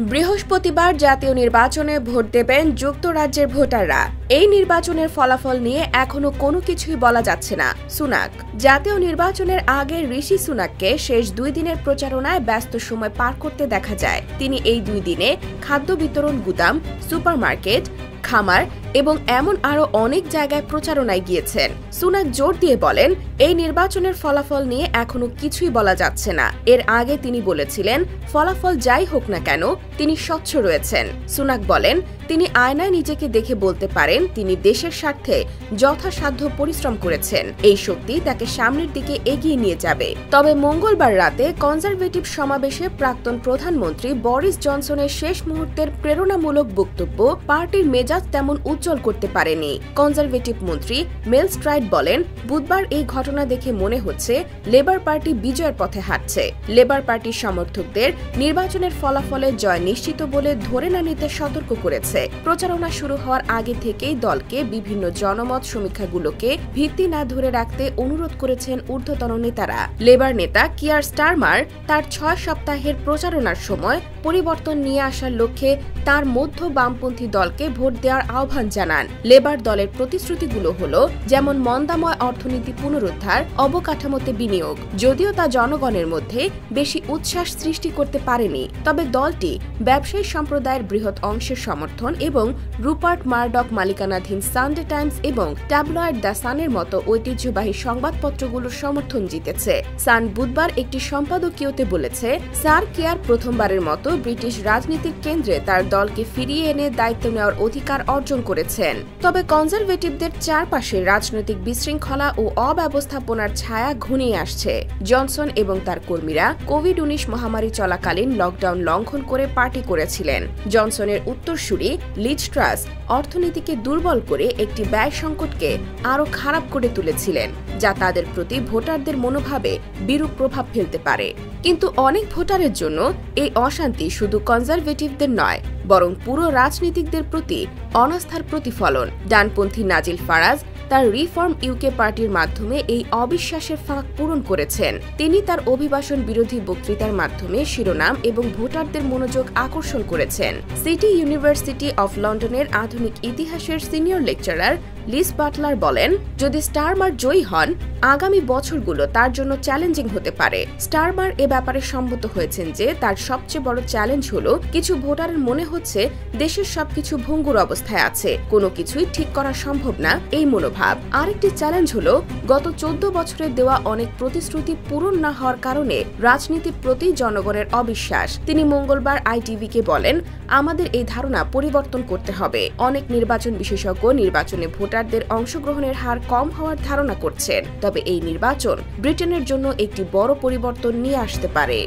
বৃহস্পতিবার জাতীয় নির্বাচনে ভোট দেবেন যুক্তরাজ্যের ভোটাররা। এই নির্বাচনের ফলাফল নিয়ে এখনো কোনো কিছুই বলা যাচ্ছে না। সুনাক জাতীয় নির্বাচনের আগে ঋষি সুনাককে শেষ 2 দিনের প্রচারণায় ব্যস্ত সময় পার করতে দেখা যায়। তিনি এই 2 দিনে খাদ্য বিতরণ গুদাম, সুপারমার্কেট, খামার এবং এমন আরও অনেক জায়গায় প্রচারণায় গিয়েছেন। সুনাক জোর দিয়ে বলেন, এই নির্বাচনের ফলাফল নিয়ে এখনো কিছুই বলা যাচ্ছে না। এর আগে তিনি বলেছিলেন, ফলাফল যাই হোক না কেন তিনি স্বচ্ছ রয়েছেন। সুনাক বলেন, তিনি আয়নায় নিজেকে দেখে বলতে পারেন তিনি দেশের স্বার্থে যথাসাধ্য পরিশ্রম করেছেন। এই শক্তি তাকে সামনের দিকে এগিয়ে নিয়ে যাবে। তবে মঙ্গলবার রাতে কনজারভেটিভ সমাবেশে প্রাক্তন প্রধানমন্ত্রী বরিস জনসনের শেষ মুহূর্তের প্রেরণামূলক বক্তব্য পার্টির মেজাজ তেমন উজ্জ্বল করতে পারেনি। কনজারভেটিভ মন্ত্রী মেল স্ট্রাইড বলেন, বুধবার এই ঘটনা দেখে মনে হচ্ছে লেবার পার্টি বিজয়ের পথে হাঁটছে। লেবার পার্টির সমর্থকদের নির্বাচনের ফলাফলে জয় নিশ্চিত বলে ধরে না নিতে সতর্ক করেছে। প্রচারণা শুরু হওয়ার আগে থেকেই দলকে বিভিন্ন জনমত সমীক্ষাগুলোকে ভিত্তি না ধরে রাখতে অনুরোধ করেছেন ঊর্ধ্বতন নেতারা। লেবার নেতা কিয়ার স্টারমার তার 6 সপ্তাহের প্রচারণার সময় পরিবর্তন নিয়ে আসার লক্ষ্যে তার মধ্য বামপন্থী দলকে ভোট দেওয়ার আহ্বান জানান। লেবার দলের প্রতিশ্রুতিগুলো হলো যেমন মন্দাময় অর্থনীতি পুনরুদ্ধার, অবকাঠামোতে বিনিয়োগ। যদিও তা জনগণের মধ্যে বেশি উচ্ছ্বাস সৃষ্টি করতে পারেনি, তবে দলটি ব্যবসায়ী সম্প্রদায়ের বৃহৎ অংশের সমর্থন এবং রুপার্ট মারডক মালিকানাধীন সানডে টাইমস এবং ট্যাবলয়েড দ্য সানের মতো ঐতিহ্যবাহী সংবাদপত্রগুলোর সমর্থন জিতেছে। সান বুধবার একটি সম্পাদকীয়তে বলেছে, স্যার কেয়ার প্রথমবারের মতো ব্রিটিশ রাজনীতির কেন্দ্রে তার দলকে ফিরিয়ে এনে দায়িত্ব নেওয়ার অধিকার অর্জন করেছেন। তবে কনজারভেটিভদের চারপাশে রাজনৈতিক বিশৃঙ্খলা ও অব্যবস্থাপনার ছায়া ঘনিয়ে আসছে। জনসন এবং তার কর্মীরা কোভিড-19 মহামারী চলাকালীন লকডাউন লঙ্ঘন করে পার্টি করেছিলেন। জনসনের উত্তরসূরি লিজ ট্রাস অর্থনীতিকে দুর্বল করে একটি ব্যয় সংকটকে আরও খারাপ করে তুলেছিলেন, যা তাদের প্রতি ভোটারদের মনোভাবে বিরূপ প্রভাব ফেলতে পারে। কিন্তু অনেক ভোটারের জন্য এই অশান্তি শুধু কনজারভেটিভদের নয়, বরং পুরো রাজনীতিকদের প্রতি অনাস্থার প্রতিফলন। ডানপন্থী নাজিল ফারাজ তার রিফর্ম ইউকে পার্টির মাধ্যমে এই অবিশ্বাসের ফাঁক পূরণ করেছেন। তিনি তার অভিবাসন বিরোধী বক্তৃতার মাধ্যমে শিরোনাম এবং ভোটারদের মনোযোগ আকর্ষণ করেছেন। সিটি ইউনিভার্সিটি অফ লন্ডনের আধুনিক ইতিহাসের সিনিয়র লেকচারার লিজ বাটলার বলেন, যদি স্টারমার জয়ী হন, আগামী বছরগুলো তার জন্য চ্যালেঞ্জিং হতে পারে। স্টারমার এ ব্যাপারে সম্মত হয়েছেন যে তার সবচেয়ে বড় চ্যালেঞ্জ হলো কিছু ভোটারের মনে হচ্ছে দেশের সবকিছু ভঙ্গুর অবস্থায় আছে, কোনো কিছুই ঠিক করা সম্ভব না এই মনোভাব। আরেকটি চ্যালেঞ্জ হলো গত 14 বছরে দেওয়া অনেক প্রতিশ্রুতি পূরণ না হওয়ার কারণে রাজনীতির প্রতি জনগণের অবিশ্বাস। তিনি মঙ্গলবার আইটিভিকে বলেন, আমাদের এই ধারণা পরিবর্তন করতে হবে। অনেক নির্বাচন বিশেষজ্ঞ নির্বাচনে ভোটারদের অংশগ্রহণের হার কম হওয়ার ধারণা করছেন, তবে এই নির্বাচন ব্রিটেনের জন্য একটি বড় পরিবর্তন নিয়ে আসতে পারে।